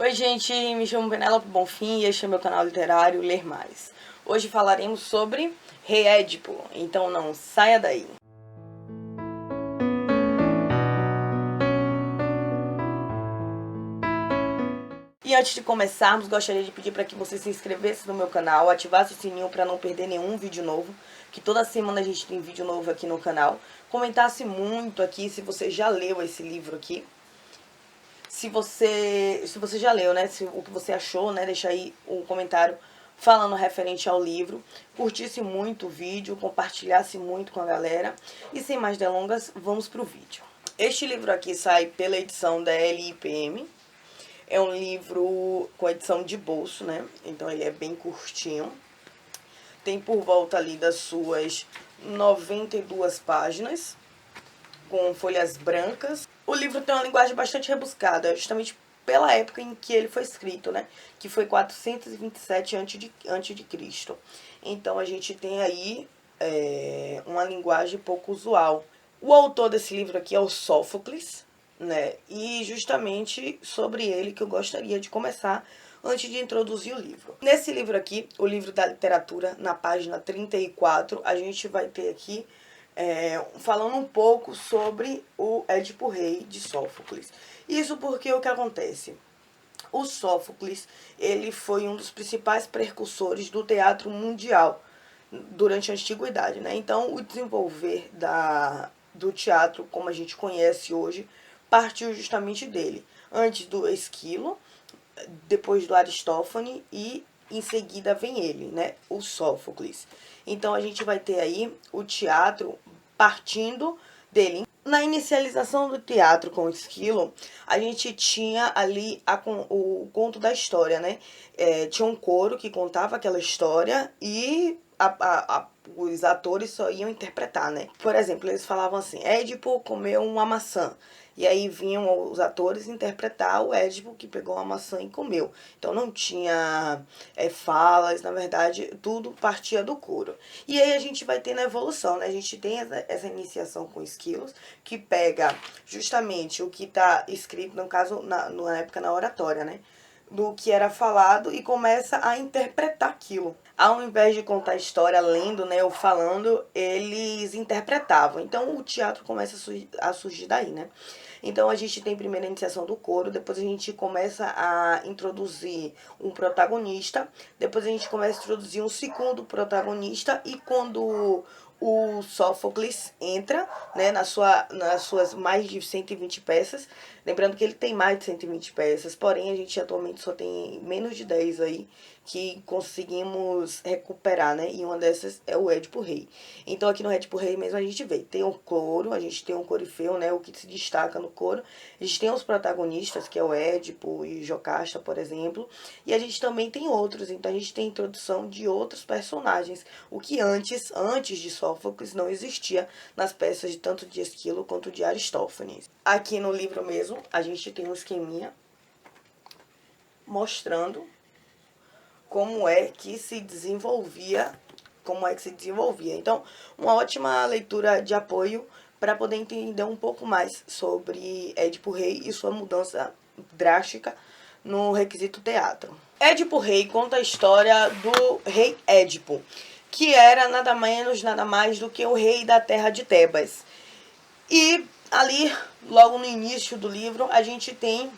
Oi gente, me chamo Penélope Bonfim e este é meu canal literário Ler Mais. Hoje falaremos sobre Rei Édipo, então não saia daí. E antes de começarmos, gostaria de pedir para que você se inscrevesse no meu canal, ativasse o sininho para não perder nenhum vídeo novo, que toda semana a gente tem vídeo novo aqui no canal. Comentasse muito aqui se você já leu esse livro aqui. Se você já leu, né, o que você achou, né, deixa aí um comentário falando referente ao livro. Curtisse muito o vídeo, compartilhasse muito com a galera. E sem mais delongas, vamos pro vídeo. Este livro aqui sai pela edição da LIPM. É um livro com edição de bolso, né, então ele é bem curtinho. Tem por volta ali das suas 92 páginas, com folhas brancas. O livro tem uma linguagem bastante rebuscada, justamente pela época em que ele foi escrito, né? Que foi 427 a.C. Então a gente tem aí uma linguagem pouco usual. O autor desse livro aqui é o Sófocles, né? E justamente sobre ele que eu gostaria de começar antes de introduzir o livro. Nesse livro aqui, o livro da literatura, na página 34, a gente vai ter aqui falando um pouco sobre o Édipo Rei de Sófocles. Isso porque o que acontece? O Sófocles, ele foi um dos principais precursores do teatro mundial durante a antiguidade, né? Então, o desenvolver do teatro, como a gente conhece hoje, partiu justamente dele. Antes do Esquilo, depois do Aristófanes e em seguida vem ele, né, o Sófocles. Então a gente vai ter aí o teatro partindo dele. Na inicialização do teatro com o Esquilo, a gente tinha ali o conto da história, né? Tinha um coro que contava aquela história e os atores só iam interpretar, né? Por exemplo, eles falavam assim, Édipo comeu uma maçã. E aí vinham os atores interpretar o Édipo que pegou uma maçã e comeu. Então não tinha falas, na verdade, tudo partia do coro. E aí a gente vai ter na evolução, né? A gente tem essa iniciação com Esquilos, que pega justamente o que está escrito, no caso, na época na oratória, né? Do que era falado e começa a interpretar aquilo. Ao invés de contar a história lendo, né, ou falando, eles interpretavam. Então o teatro começa a surgir daí, né? Então a gente tem primeiro a iniciação do coro, depois a gente começa a introduzir um protagonista, depois a gente começa a introduzir um segundo protagonista e quando o Sófocles entra, né, nas suas mais de 120 peças, lembrando que ele tem mais de 120 peças, porém a gente atualmente só tem menos de 10 aí que conseguimos recuperar, né, e uma dessas é o Édipo Rei. Então aqui no Édipo Rei mesmo a gente vê, tem um coro, a gente tem um corifeu, né, o que se destaca no coro, a gente tem os protagonistas, que é o Édipo e Jocasta, por exemplo, e a gente também tem outros, então a gente tem a introdução de outros personagens, o que antes de Sófocles não existia nas peças de tanto de Esquilo quanto de Aristófanes. Aqui no livro mesmo, a gente tem um esqueminha mostrando como é que se desenvolvia. Então, uma ótima leitura de apoio para poder entender um pouco mais sobre Édipo Rei e sua mudança drástica no requisito teatro. Édipo Rei conta a história do rei Édipo, que era nada menos, nada mais do que o rei da terra de Tebas. E ali, logo no início do livro, a gente tem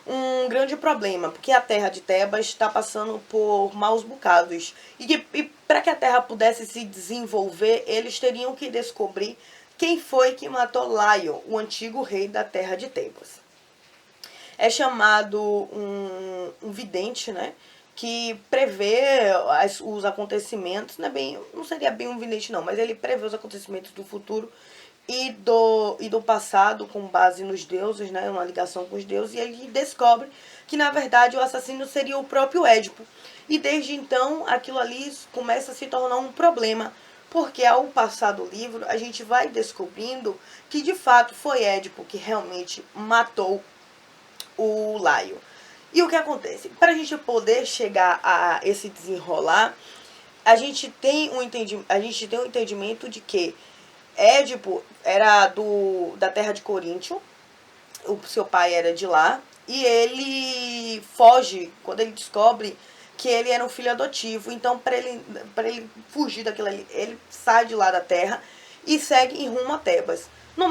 um grande problema, porque a terra de Tebas está passando por maus bocados. E para que a terra pudesse se desenvolver, eles teriam que descobrir quem foi que matou Laio, o antigo rei da terra de Tebas. É chamado um vidente, né? Que prevê os acontecimentos, não seria bem um vidente não, mas ele prevê os acontecimentos do futuro e do passado com base nos deuses, né, uma ligação com os deuses, e ele descobre que na verdade o assassino seria o próprio Édipo. E desde então aquilo ali começa a se tornar um problema, porque ao passar do livro a gente vai descobrindo que de fato foi Édipo que realmente matou o Laio. E o que acontece? Para a gente poder chegar a esse desenrolar, a gente tem um entendimento de que Édipo era da terra de Coríntio, o seu pai era de lá, e ele foge, quando ele descobre que ele era um filho adotivo. Então, para ele fugir daquilo ali, ele sai de lá da terra e segue em rumo a Tebas. No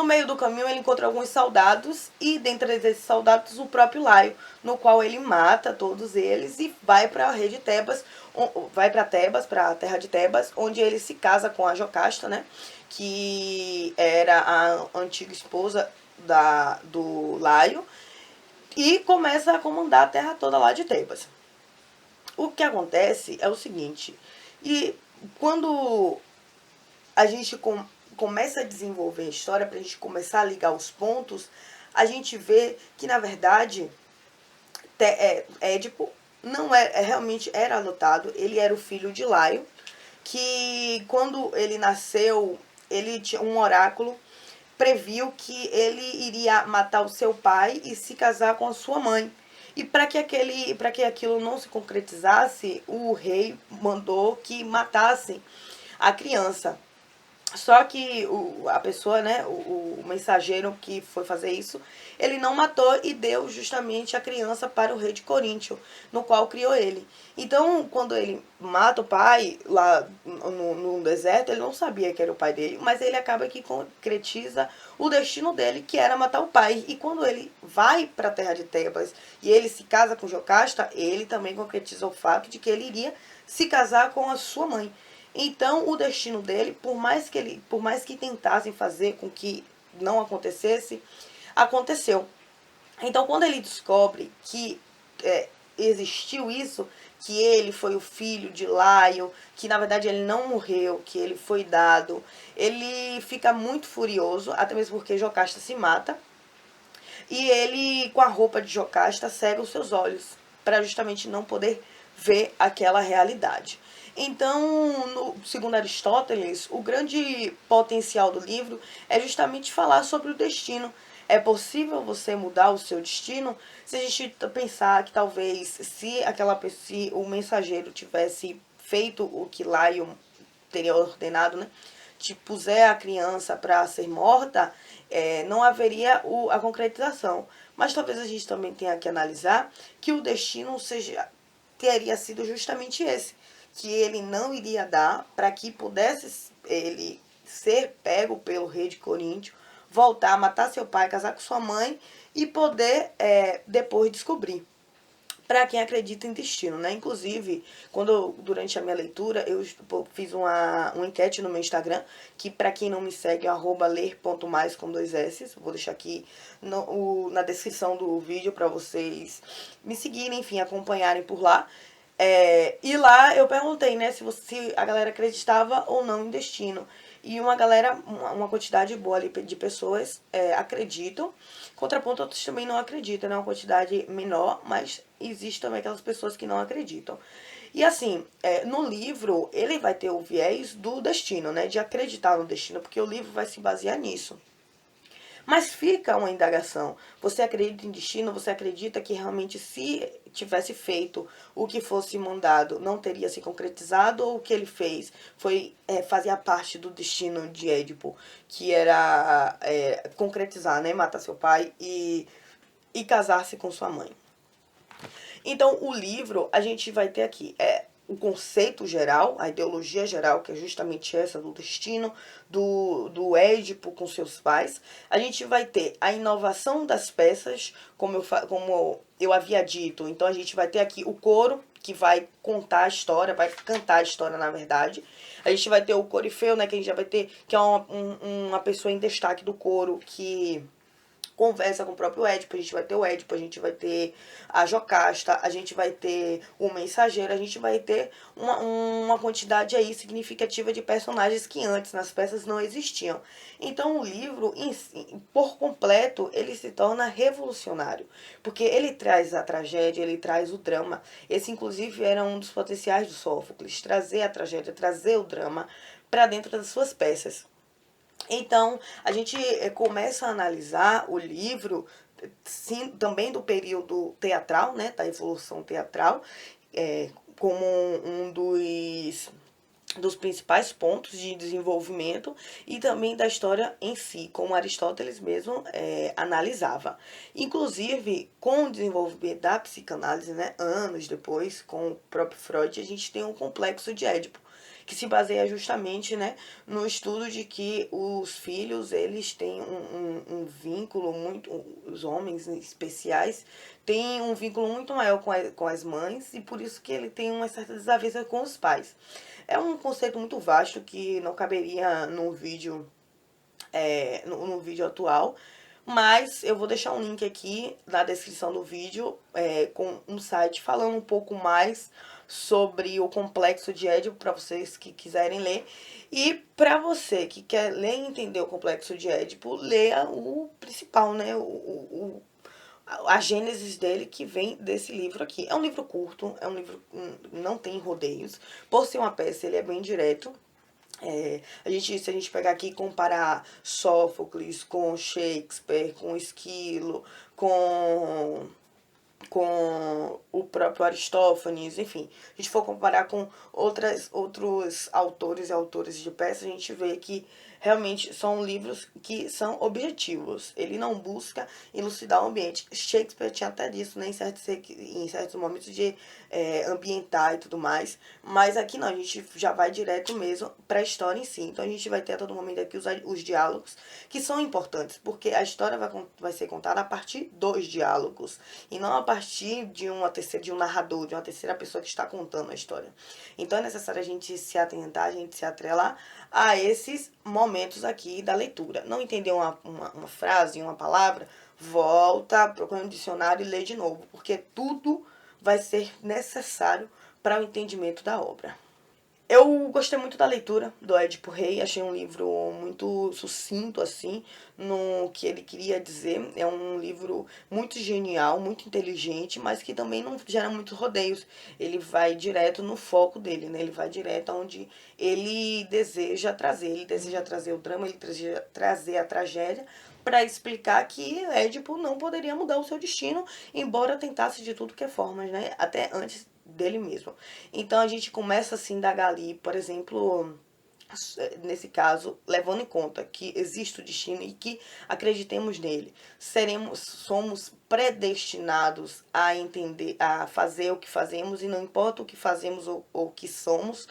meio do caminho, ele encontra alguns soldados e, dentre esses soldados, o próprio Laio, no qual ele mata todos eles e vai para a rei de Tebas, vai para Tebas, para a terra de Tebas, onde ele se casa com a Jocasta, né, que era a antiga esposa do Laio, e começa a comandar a terra toda lá de Tebas. O que acontece é o seguinte, e quando a gente começa a desenvolver a história, pra gente começar a ligar os pontos, a gente vê que, na verdade, Édipo não realmente era adotado, ele era o filho de Laio, que quando ele nasceu, ele tinha um oráculo, previu que ele iria matar o seu pai e se casar com a sua mãe. E para que aquilo não se concretizasse, o rei mandou que matassem a criança. Só que a pessoa, né, o mensageiro que foi fazer isso, ele não matou e deu justamente a criança para o rei de Coríntio, no qual criou ele. Então, quando ele mata o pai lá no deserto, ele não sabia que era o pai dele, mas ele acaba que concretiza o destino dele, que era matar o pai. E quando ele vai para a terra de Tebas e ele se casa com Jocasta, ele também concretiza o fato de que ele iria se casar com a sua mãe. Então, o destino dele, por mais que tentassem fazer com que não acontecesse, aconteceu. Então, quando ele descobre que existiu isso, que ele foi o filho de Laio, que na verdade ele não morreu, que ele foi dado, ele fica muito furioso, até mesmo porque Jocasta se mata, e ele, com a roupa de Jocasta, cega os seus olhos, para justamente não poder ver aquela realidade. Então, segundo Aristóteles, o grande potencial do livro é justamente falar sobre o destino. É possível você mudar o seu destino? Se a gente pensar que talvez se o mensageiro tivesse feito o que Laio teria ordenado, né? Te puser a criança para ser morta, não haveria a concretização. Mas talvez a gente também tenha que analisar que o destino teria sido justamente esse, que ele não iria dar para que pudesse ele ser pego pelo rei de Coríntio, voltar, matar seu pai, casar com sua mãe e poder depois descobrir. Para quem acredita em destino, né? Inclusive, durante a minha leitura, eu fiz uma enquete no meu Instagram, que para quem não me segue é @ler.mais com 2 S. Vou deixar aqui na descrição do vídeo para vocês me seguirem, enfim, acompanharem por lá. E lá eu perguntei, né, se a galera acreditava ou não em destino. E uma quantidade boa ali de pessoas acreditam. Contraponto, outros também não acreditam, né? Uma quantidade menor, mas existe também aquelas pessoas que não acreditam. E assim, no livro, ele vai ter o viés do destino, né? De acreditar no destino, porque o livro vai se basear nisso. Mas fica uma indagação. Você acredita em destino? Você acredita que realmente se tivesse feito o que fosse mandado, não teria se concretizado? Ou o que ele fez fazia parte do destino de Édipo, que era concretizar, né? Matar seu pai e casar-se com sua mãe. Então, o livro, a gente vai ter aqui o conceito geral, a ideologia geral, que é justamente essa do destino, do Édipo com seus pais. A gente vai ter a inovação das peças, como eu havia dito. Então, a gente vai ter aqui o coro, que vai contar a história, vai cantar a história, na verdade. A gente vai ter o corifeu, né, que a gente já vai ter, que é uma pessoa em destaque do coro, que conversa com o próprio Édipo. A gente vai ter o Édipo, a gente vai ter a Jocasta, a gente vai ter o mensageiro, a gente vai ter uma quantidade aí significativa de personagens que antes nas peças não existiam. Então o livro, por completo, ele se torna revolucionário, porque ele traz a tragédia, ele traz o drama. Esse inclusive era um dos potenciais do Sófocles, trazer a tragédia, trazer o drama para dentro das suas peças. Então, a gente começa a analisar o livro, sim, também do período teatral, né, da evolução teatral, como um dos dos principais pontos de desenvolvimento e também da história em si, como Aristóteles mesmo analisava. Inclusive, com o desenvolvimento da psicanálise, né, anos depois, com o próprio Freud, a gente tem um complexo de Édipo, que se baseia justamente, né, no estudo de que os filhos, eles têm um vínculo muito, os homens especiais, têm um vínculo muito maior com as mães, e por isso que ele tem uma certa desavença com os pais. É um conceito muito vasto que não caberia num vídeo, no vídeo atual, mas eu vou deixar um link aqui na descrição do vídeo com um site falando um pouco mais sobre o complexo de Édipo para vocês que quiserem ler. E para você que quer ler e entender o complexo de Édipo, leia o principal, né? A gênesis dele, que vem desse livro aqui. É um livro curto, é um livro não tem rodeios. Por ser uma peça, ele é bem direto. Se a gente pegar aqui e comparar Sófocles com Shakespeare, com Esquilo, com o próprio Aristófanes, enfim, a gente for comparar com outros autores e autores de peças, a gente vê que realmente são livros que são objetivos. Ele não busca elucidar o ambiente. Shakespeare tinha até disso, né, em certos momentos de ambientar e tudo mais, mas aqui não, a gente já vai direto mesmo para a história em si. Então a gente vai ter a todo momento aqui os diálogos, que são importantes, porque a história vai ser contada a partir dos diálogos, e não a partir de um narrador, de uma terceira pessoa que está contando a história. Então é necessário a gente se atentar, a gente se atrelar a esses momentos aqui da leitura. Não entendeu uma frase, uma palavra, volta, procura um dicionário e lê de novo, porque tudo vai ser necessário para o entendimento da obra. Eu gostei muito da leitura do Édipo Rei, achei um livro muito sucinto, assim, no que ele queria dizer. É um livro muito genial, muito inteligente, mas que também não gera muitos rodeios. Ele vai direto no foco dele, né? Ele vai direto onde ele deseja trazer. Ele deseja trazer o drama, ele deseja trazer a tragédia, para explicar que Édipo não poderia mudar o seu destino, embora tentasse de tudo que é formas, né? Até antes dele mesmo. Então a gente começa assim a indagar ali, por exemplo, nesse caso, levando em conta que existe o destino e que acreditemos nele, somos predestinados a entender, a fazer o que fazemos, e não importa o que fazemos ou o que somos,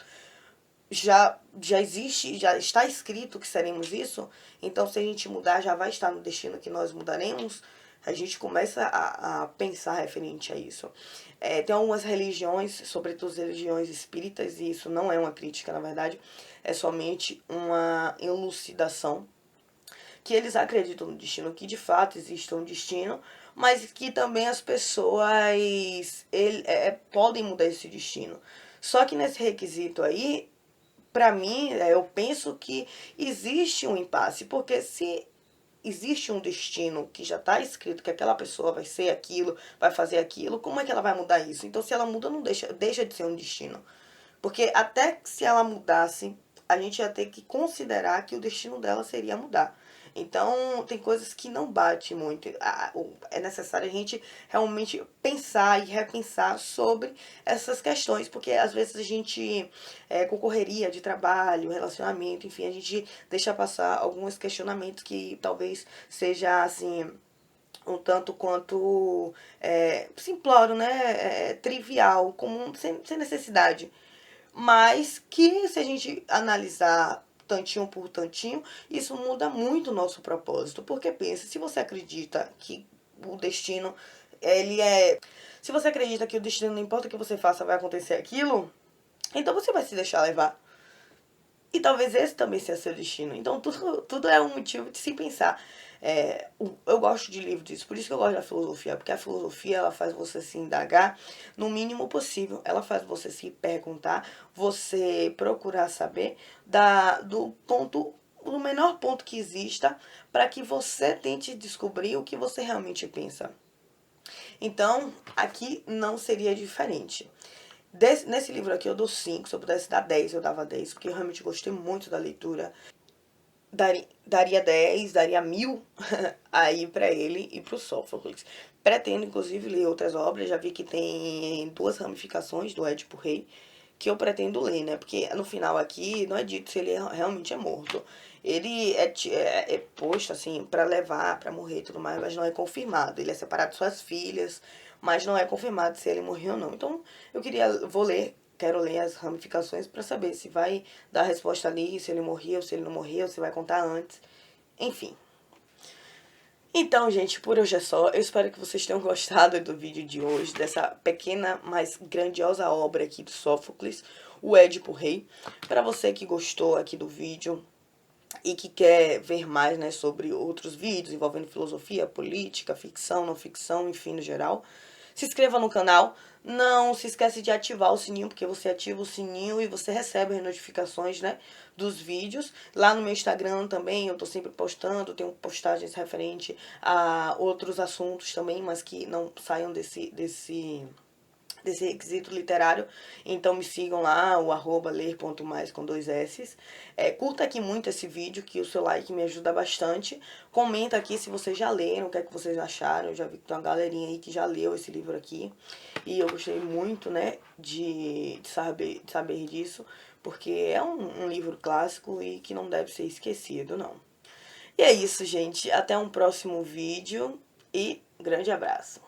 já existe, já está escrito que seremos isso. Então se a gente mudar, já vai estar no destino que nós mudaremos. A gente começa a pensar referente a isso. Tem algumas religiões, sobretudo as religiões espíritas, e isso não é uma crítica, na verdade, é somente uma elucidação, que eles acreditam no destino, que de fato existe um destino, mas que também as pessoas podem mudar esse destino. Só que nesse requisito aí, para mim, eu penso que existe um impasse, porque se existe um destino que já está escrito que aquela pessoa vai ser aquilo, vai fazer aquilo, como é que ela vai mudar isso? Então, se ela muda, não deixa de ser um destino. Porque até se ela mudasse, a gente ia ter que considerar que o destino dela seria mudar. Então, tem coisas que não batem muito. É necessário a gente realmente pensar e repensar sobre essas questões, porque às vezes a gente, com correria de trabalho, relacionamento, enfim, a gente deixa passar alguns questionamentos que talvez seja assim um tanto quanto simplório, né? Trivial, comum, sem necessidade. Mas que se a gente analisar tantinho por tantinho, isso muda muito o nosso propósito. Porque pensa, se você acredita que o destino, ele é. Se você acredita que o destino, não importa o que você faça, vai acontecer aquilo, então você vai se deixar levar. E talvez esse também seja seu destino. Então tudo é um motivo de se pensar. Eu gosto de livros disso, por isso que eu gosto da filosofia, porque a filosofia ela faz você se indagar no mínimo possível, ela faz você se perguntar, você procurar saber do menor ponto que exista, para que você tente descobrir o que você realmente pensa. Então, aqui não seria diferente. Nesse livro aqui eu dou 5, se eu pudesse dar 10, eu dava 10, porque eu realmente gostei muito da leitura. Daria 10, daria 1000 aí pra ele e pro Sófocles. Pretendo, inclusive, ler outras obras. Já vi que tem duas ramificações do Édipo Rei, que eu pretendo ler, né? Porque no final aqui não é dito se ele realmente é morto. Ele é posto, assim, pra levar, pra morrer e tudo mais, mas não é confirmado. Ele é separado de suas filhas, mas não é confirmado se ele morreu ou não. Então, vou ler, quero ler as ramificações pra saber se vai dar a resposta ali, se ele morreu, se ele não morreu, se vai contar antes. Enfim. Então, gente, por hoje é só. Eu espero que vocês tenham gostado do vídeo de hoje, dessa pequena, mas grandiosa obra aqui do Sófocles, o Édipo Rei. Para você que gostou aqui do vídeo e que quer ver mais, né, sobre outros vídeos envolvendo filosofia, política, ficção, não ficção, enfim, no geral, se inscreva no canal. Não se esquece de ativar o sininho, porque você ativa o sininho e você recebe as notificações, né, dos vídeos. Lá no meu Instagram também eu tô sempre postando, tenho postagens referente a outros assuntos também, mas que não saiam desse requisito literário. Então me sigam lá, o @ler.mais com 2 S. Curta aqui muito esse vídeo, que o seu like me ajuda bastante. Comenta aqui se vocês já leram, o que é que vocês acharam. Eu já vi que tem uma galerinha aí que já leu esse livro aqui. E eu gostei muito, né, de saber disso, porque é um livro clássico e que não deve ser esquecido, não. E é isso, gente. Até um próximo vídeo e grande abraço.